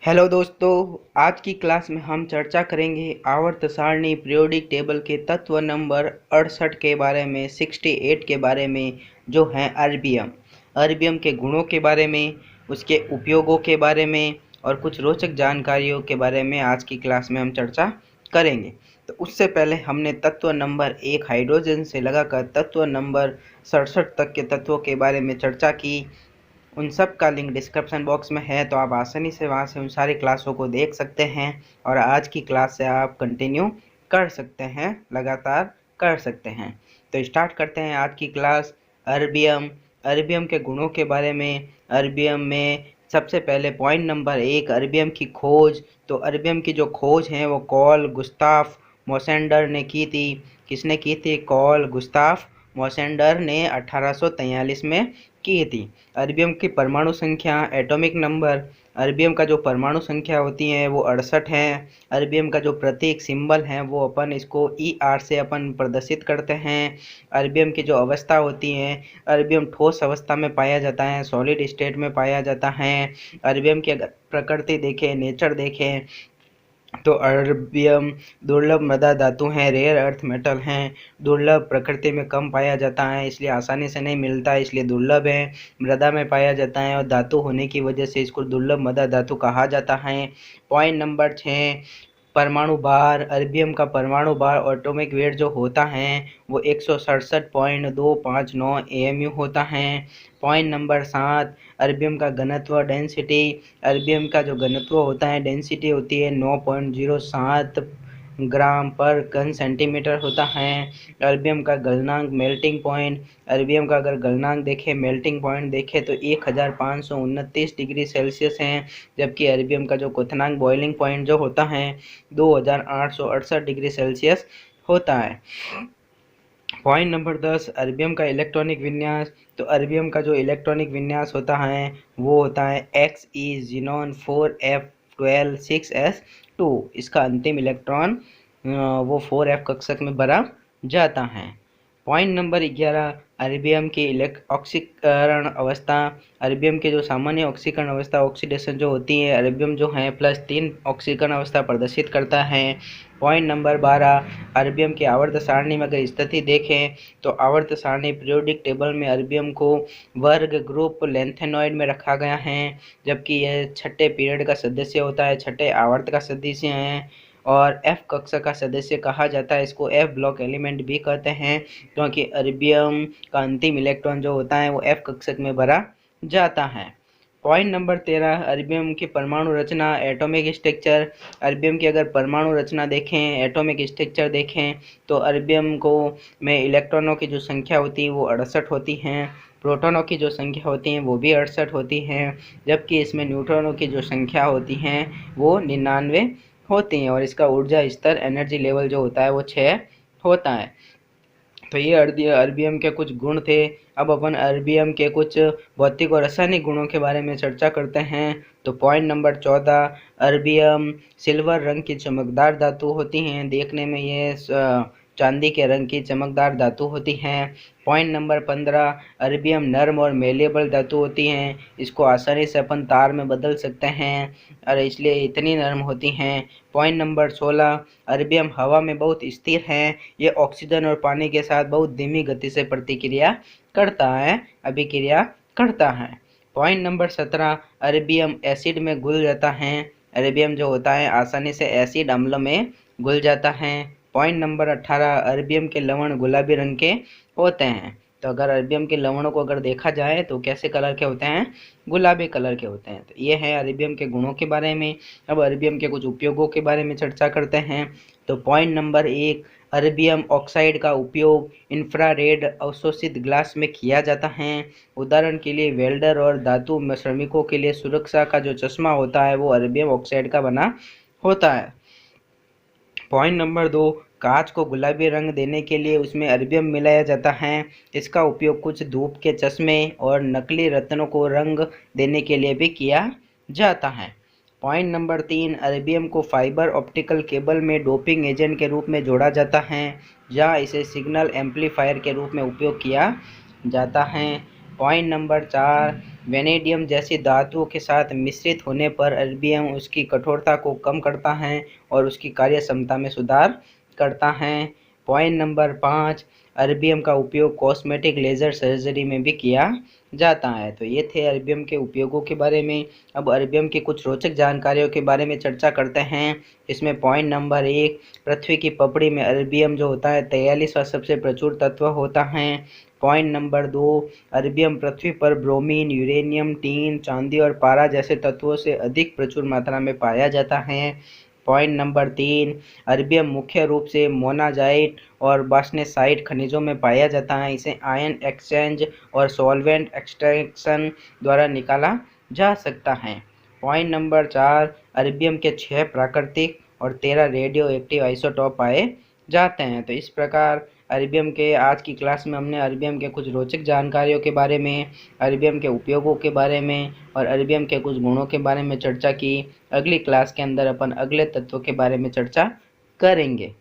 Hello दोस्तों, आज की क्लास में हम चर्चा करेंगे आवर्त सारणी पीरियोडिक टेबल के तत्व नंबर 68 के बारे में, 68 के बारे में, जो हैं अर्बियम। अर्बियम के गुणों के बारे में, उसके उपयोगों के बारे में और कुछ रोचक जानकारियों के बारे में आज की क्लास में हम चर्चा करेंगे। तो उससे पहले हमने तत्व नंबर 1 हाइड्रोजन से लगाकर तत्व नंबर 67 तक के तत्वों के बारे में चर्चा की। उन सब का लिंक डिस्क्रिप्शन बॉक्स में है, तो आप आसानी से वहां से उन सारी क्लासों को देख सकते हैं और आज की क्लास से आप कंटिन्यू कर सकते हैं, लगातार कर सकते हैं। तो स्टार्ट करते हैं आज की क्लास। अर्बियम। अर्बियम के गुणों के बारे में। अर्बियम में सबसे पहले पॉइंट नंबर 1, अर्बियम की खोज। तो अर्बियम की जो खोज है वो कॉल गुस्ताफ मोसेंडर ने की थी। किसने की थी? कॉल गुस्ताफ मोसेंडर ने 1843 में की थी। अर्बियम की परमाणु संख्या, एटॉमिक नंबर। अर्बियम का जो परमाणु संख्या होती है वो 68 है। अर्बियम का जो प्रतीक सिंबल है वो अपन इसको ER से अपन प्रदर्शित करते हैं। अर्बियम की जो अवस्था होती है, अर्बियम ठोस अवस्था में पाया जाता है, सॉलिड स्टेट में पाया जाता है। अर्बियम की अगर प्रकृति देखें, नेचर देखें, तो अर्बियम दुर्लभ मृदा धातु हैं, रेयर अर्थ मेटल हैं। दुर्लभ, प्रकृति में कम पाया जाता है इसलिए आसानी से नहीं मिलता है, इसलिए दुर्लभ है। मृदा में पाया जाता है और धातु होने की वजह से इसको दुर्लभ मृदा धातु कहा जाता है। पॉइंट नंबर 6, परमाणु भार। अर्बियम का परमाणु भार, एटॉमिक वेट जो होता है वो 167.259 AMU होता है। पॉइंट नंबर 7, अर्बियम का घनत्व, डेंसिटी। अर्बियम का जो घनत्व होता है, डेंसिटी होती है 9.07 ग्राम पर घन सेंटीमीटर होता है। अर्बियम का गलनांक, मेल्टिंग पॉइंट। अर्बियम का अगर गलनांक देखें, मेल्टिंग पॉइंट देखें तो 1529 डिग्री सेल्सियस है, जबकि अर्बियम का जो क्वथनांक, बॉइलिंग पॉइंट जो होता है 2868 डिग्री सेल्सियस होता है। पॉइंट नंबर 10, अर्बियम का इलेक्ट्रॉनिक विन्यास। तो अर्बियम का जो इलेक्ट्रॉनिक विन्यास होता है वो होता है Xe Xenon 4f12 6s2। इसका अंतिम इलेक्ट्रॉन वो 4f कक्षक में भरा जाता है। पॉइंट नंबर 11, अर्बियम की ऑक्सीकरण अवस्था। अर्बियम के जो सामान्य ऑक्सीकरण अवस्था, ऑक्सीडेशन जो होती है, अर्बियम जो है +3 ऑक्सीकरण अवस्था प्रदर्शित करता है। पॉइंट नंबर 12, अर्बियम की आवर्त सारणी में अगर स्थिति देखें तो आवर्त सारणी पीरियोडिक टेबल में अर्बियम को वर्ग ग्रुप लेंथेनॉइड में रखा गया है, जबकि यह छठे पीरियड का सदस्य होता है, छठे आवर्त का सदस्य है और F कक्षा का सदस्य कहा जाता है। इसको F ब्लॉक एलिमेंट भी कहते हैं, क्योंकि अर्बियम का अंतिम इलेक्ट्रॉन जो होता है वो F कक्षक में भरा जाता है। पॉइंट नंबर 13, अर्बियम की परमाणु रचना, एटॉमिक स्ट्रक्चर। अर्बियम की अगर परमाणु रचना देखें, एटॉमिक स्ट्रक्चर देखें, तो अर्बियम को में इलेक्ट्रॉनों की जो संख्या होती है वो 68 होती हैं। प्रोटॉनों की जो संख्या होती है वो भी 68 होती हैं, जबकि इसमें न्यूट्रॉनों की जो संख्या होती हैं वो 99 होती हैं और इसका ऊर्जा स्तर, एनर्जी लेवल जो होता है वो 6 होता है। तो ये अर्बियम के कुछ गुण थे। अब अपन अर्बियम के कुछ भौतिक और रासायनिक गुणों के बारे में चर्चा करते हैं। तो पॉइंट नंबर 14, अर्बियम सिल्वर रंग की चमकदार धातु होती हैं, देखने में ये चांदी के रंग की चमकदार धातु होती हैं। पॉइंट नंबर 15, अर्बियम नर्म और मेलेबल धातु होती हैं, इसको आसानी से अपन तार में बदल सकते हैं और इसलिए इतनी नर्म होती हैं। पॉइंट नंबर 16, अर्बियम हवा में बहुत स्थिर है, ये ऑक्सीजन और पानी के साथ बहुत धीमी गति से प्रतिक्रिया करता है, अभिक्रिया करता है। पॉइंट नंबर 17, अर्बियम एसिड में घुल जाता है, अर्बियम जो होता है आसानी से एसिड अम्ल में घुल जाता है। पॉइंट नंबर 18, अर्बियम के लवण गुलाबी रंग के होते हैं। तो अगर अर्बियम के लवणों को अगर देखा जाए तो कैसे कलर के होते हैं? गुलाबी कलर के होते हैं। तो ये है अर्बियम के गुणों के बारे में। अब अर्बियम के कुछ उपयोगों के बारे में चर्चा करते हैं। तो पॉइंट नंबर 1, अर्बियम ऑक्साइड का उपयोग इंफ्रारेड अवशोषित ग्लास में किया जाता है। उदाहरण के लिए वेल्डर और धातु श्रमिकों के लिए सुरक्षा का जो चश्मा होता है वो अर्बियम ऑक्साइड का बना होता है। पॉइंट नंबर 2, कांच को गुलाबी रंग देने के लिए उसमें अर्बियम मिलाया जाता है। इसका उपयोग कुछ धूप के चश्मे और नकली रत्नों को रंग देने के लिए भी किया जाता है। पॉइंट नंबर 3, अर्बियम को फाइबर ऑप्टिकल केबल में डोपिंग एजेंट के रूप में जोड़ा जाता है, जहां इसे सिग्नल एम्पलीफायर के रूप में उपयोग किया जाता है। पॉइंट नंबर 4, वेनेडियम जैसी धातुओं के साथ मिश्रित होने पर अरबियम उसकी कठोरता को कम करता है और उसकी कार्य क्षमता में सुधार करता है। पॉइंट नंबर 5, अरबियम का उपयोग कॉस्मेटिक लेजर सर्जरी में भी किया जाता है। तो ये थे अरबियम के उपयोगों के बारे में। अब अरबियम की कुछ रोचक जानकारियों के बारे में चर्चा करते हैं। इसमें पॉइंट नंबर 1, पृथ्वी की पपड़ी में अरबियम जो होता है 43वां सबसे प्रचुर तत्व होता है। पॉइंट नंबर 2, अरबियम पृथ्वी पर ब्रोमीन, यूरेनियम, टीन, चांदी और पारा जैसे तत्वों से अधिक प्रचुर मात्रा में पाया जाता है। पॉइंट नंबर 3, अरबियम मुख्य रूप से मोनाजाइट और बासनेसाइट खनिजों में पाया जाता है। इसे आयन एक्सचेंज और सॉल्वेंट एक्सट्रैक्शन द्वारा निकाला जा सकता है। पॉइंट नंबर 4, अरबियम के 6 प्राकृतिक और 13 रेडियो एक्टिव आइसोटोप पाए जाते हैं। तो इस प्रकार अरबियम के आज की क्लास में हमने अरबियम के कुछ रोचक जानकारियों के बारे में, अरबियम के उपयोगों के बारे में और अरबियम के कुछ गुणों के बारे में चर्चा की। अगली क्लास के अंदर अपन अगले तत्वों के बारे में चर्चा करेंगे।